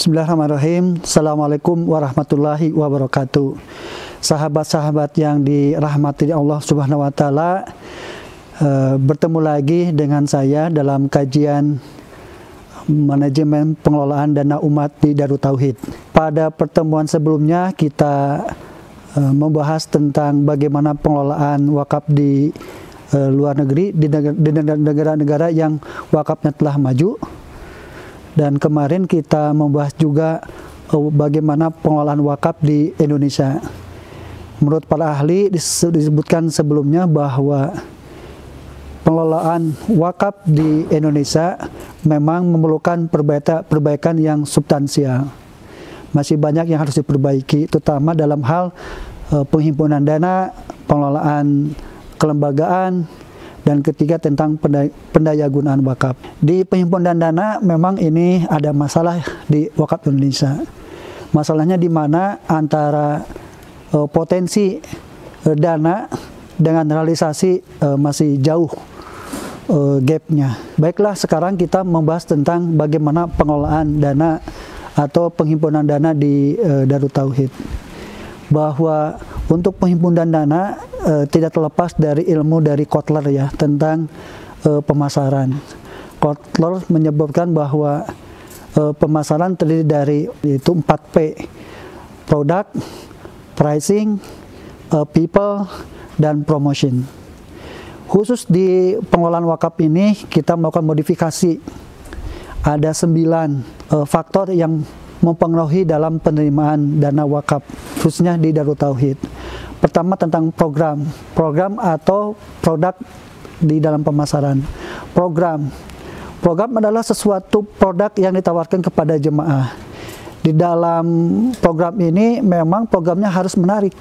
Bismillahirrahmanirrahim. Assalamualaikum warahmatullahi wabarakatuh. Sahabat-sahabat yang dirahmati Allah Subhanahu wa taala, bertemu lagi dengan saya dalam kajian manajemen pengelolaan dana umat di Darut Tauhid. Pada pertemuan sebelumnya kita membahas tentang bagaimana pengelolaan wakaf di luar negeri, di negara-negara yang wakafnya telah maju. Dan kemarin kita membahas juga bagaimana pengelolaan wakaf di Indonesia. Menurut para ahli disebutkan sebelumnya bahwa pengelolaan wakaf di Indonesia memang memerlukan perbaikan yang substansial. Masih banyak yang harus diperbaiki, terutama dalam hal penghimpunan dana, pengelolaan kelembagaan, dan ketiga tentang pendayagunaan wakaf. Di penghimpunan dana memang ini ada masalah di wakaf Indonesia. Masalahnya di mana antara potensi dana dengan realisasi masih jauh gapnya. Baiklah, sekarang kita membahas tentang bagaimana pengelolaan dana atau penghimpunan dana di Darut Tauhid. Bahwa untuk penghimpunan dana tidak terlepas dari ilmu dari Kotler ya, tentang pemasaran. Kotler menyebutkan bahwa pemasaran terdiri dari itu 4P: product, pricing, people, dan promotion. Khusus di pengelolaan wakaf ini kita melakukan modifikasi. Ada 9 faktor yang mempengaruhi dalam penerimaan dana wakaf, khususnya di Darut Tauhid. Pertama tentang program atau produk di dalam pemasaran. Program adalah sesuatu produk yang ditawarkan kepada jemaah. Di dalam program ini memang programnya harus menarik,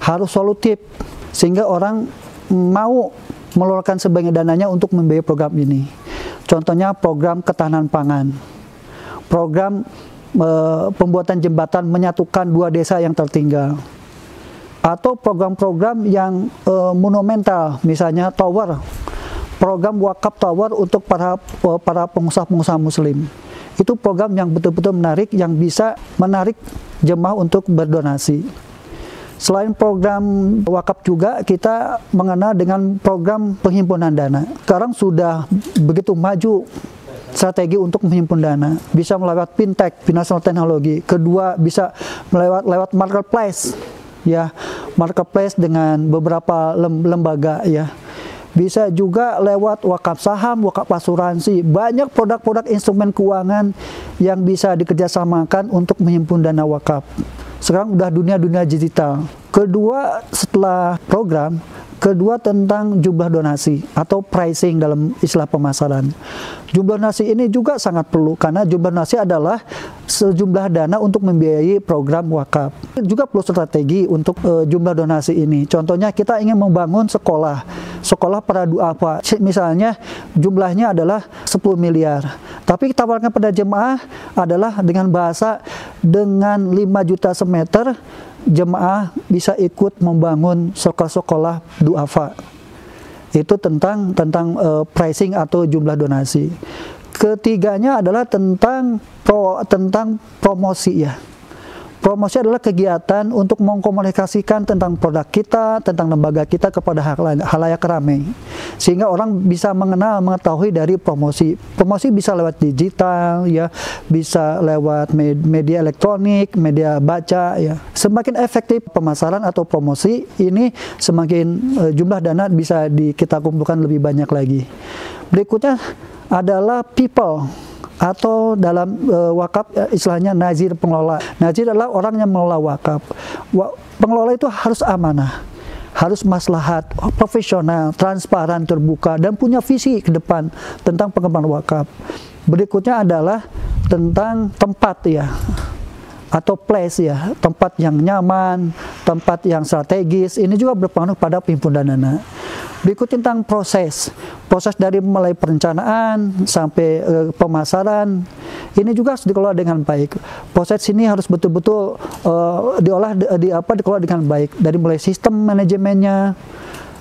harus solutif, sehingga orang mau mengeluarkan sebagian dananya untuk membiayai program ini. Contohnya program ketahanan pangan, program pembuatan jembatan menyatukan 2 desa yang tertinggal, atau program-program yang monumental, misalnya tower, program wakaf tower untuk para pengusaha-pengusaha muslim. Itu program yang betul-betul menarik, yang bisa menarik jemaah untuk berdonasi. Selain program wakaf juga kita mengenal dengan program penghimpunan dana. Sekarang sudah begitu maju strategi untuk menghimpun dana, bisa melewat fintech, financial teknologi. Kedua, bisa lewat marketplace, ya, marketplace dengan beberapa lembaga, ya. Bisa juga lewat wakaf saham, wakaf asuransi. Banyak produk-produk instrumen keuangan yang bisa dikerjasamakan untuk menghimpun dana wakaf. Sekarang udah dunia digital. Kedua, setelah program, kedua tentang jumlah donasi atau pricing dalam istilah pemasaran. Jumlah donasi ini juga sangat perlu, karena jumlah donasi adalah sejumlah dana untuk membiayai program wakaf. Juga perlu strategi untuk jumlah donasi ini. Contohnya kita ingin membangun sekolah para duafa. Misalnya jumlahnya adalah 10 miliar. Tapi kita tawarkan pada jemaah adalah dengan bahasa dengan 5 juta semeter, jemaah bisa ikut membangun sekolah-sekolah duafa. Itu tentang pricing atau jumlah donasi. Ketiganya adalah tentang promosi, ya. Promosi adalah kegiatan untuk mengkomunikasikan tentang produk kita, tentang lembaga kita kepada halayak ramai, sehingga orang bisa mengetahui dari promosi. Promosi bisa lewat digital, ya, bisa lewat media elektronik, media baca, ya. Semakin efektif pemasaran atau promosi ini, semakin jumlah dana bisa kita kumpulkan lebih banyak lagi. Berikutnya adalah people, atau dalam wakaf istilahnya nazir pengelola. Nazir adalah orang yang mengelola wakaf. Pengelola itu harus amanah, harus maslahat, profesional, transparan, terbuka, dan punya visi ke depan tentang pengembangan wakaf. Berikutnya adalah tentang tempat, ya, atau place, ya, tempat yang nyaman, tempat yang strategis. Ini juga berpengaruh pada penghimpunan dana. Berikut tentang proses dari mulai perencanaan sampai pemasaran. Ini juga harus dikelola dengan baik. Proses ini harus betul-betul dikelola dengan baik, dari mulai sistem manajemennya,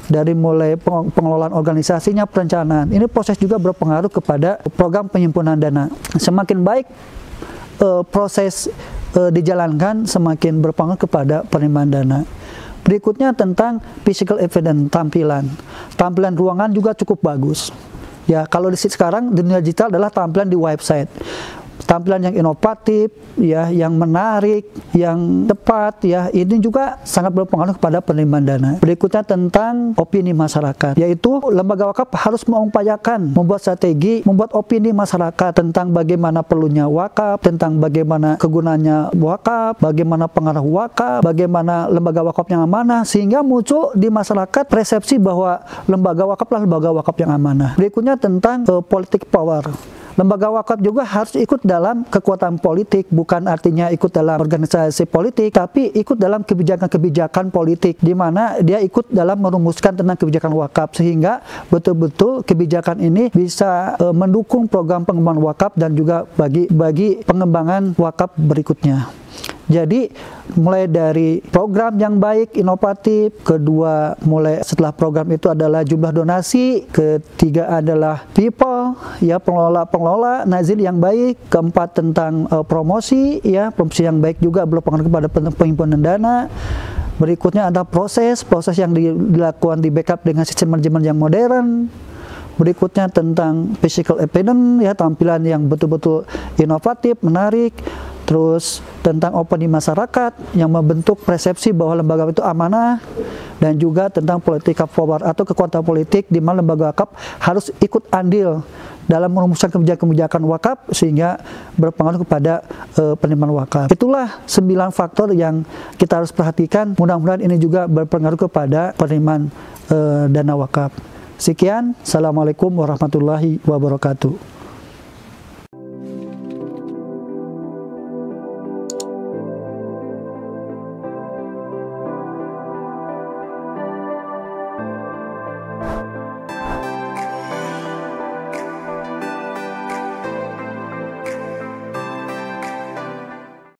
dari mulai pengelolaan organisasinya, perencanaan. Ini proses juga berpengaruh kepada program penghimpunan dana. Semakin baik proses dijalankan semakin berpengaruh kepada penerimaan dana. Berikutnya tentang physical evidence, tampilan ruangan juga cukup bagus. Ya, kalau di sekarang dunia digital adalah tampilan di website. Tampilan yang inovatif, ya, yang menarik, yang tepat, ya, ini juga sangat berpengaruh kepada penerimaan dana. Berikutnya tentang opini masyarakat, yaitu lembaga wakaf harus mengupayakan membuat strategi, membuat opini masyarakat tentang bagaimana perlunya wakaf, tentang bagaimana kegunaannya wakaf, bagaimana pengaruh wakaf, bagaimana lembaga wakaf yang amanah, sehingga muncul di masyarakat persepsi bahwa lembaga wakaflah lembaga wakaf yang amanah. Berikutnya tentang politik power. Lembaga wakaf juga harus ikut dalam kekuatan politik, bukan artinya ikut dalam organisasi politik, tapi ikut dalam kebijakan-kebijakan politik, di mana dia ikut dalam merumuskan tentang kebijakan wakaf, sehingga betul-betul kebijakan ini bisa mendukung program pengembangan wakaf dan juga bagi pengembangan wakaf berikutnya. Jadi mulai dari program yang baik, inovatif, kedua mulai setelah program itu adalah jumlah donasi, ketiga adalah people, ya, pengelola nazir yang baik, keempat tentang promosi, ya, promosi yang baik juga berpengaruh kepada penghimpunan dana. Berikutnya ada proses yang dilakukan di backup dengan sistem manajemen yang modern. Berikutnya tentang physical evidence, ya, tampilan yang betul-betul inovatif, menarik. Terus tentang opini masyarakat yang membentuk persepsi bahwa lembaga itu amanah, dan juga tentang politika power atau kekuatan politik di mana lembaga wakaf harus ikut andil dalam merumuskan kebijakan-kebijakan wakaf sehingga berpengaruh kepada penerimaan wakaf. Itulah 9 faktor yang kita harus perhatikan. Mudah-mudahan ini juga berpengaruh kepada penerimaan dana wakaf. Sekian, Assalamualaikum warahmatullahi wabarakatuh.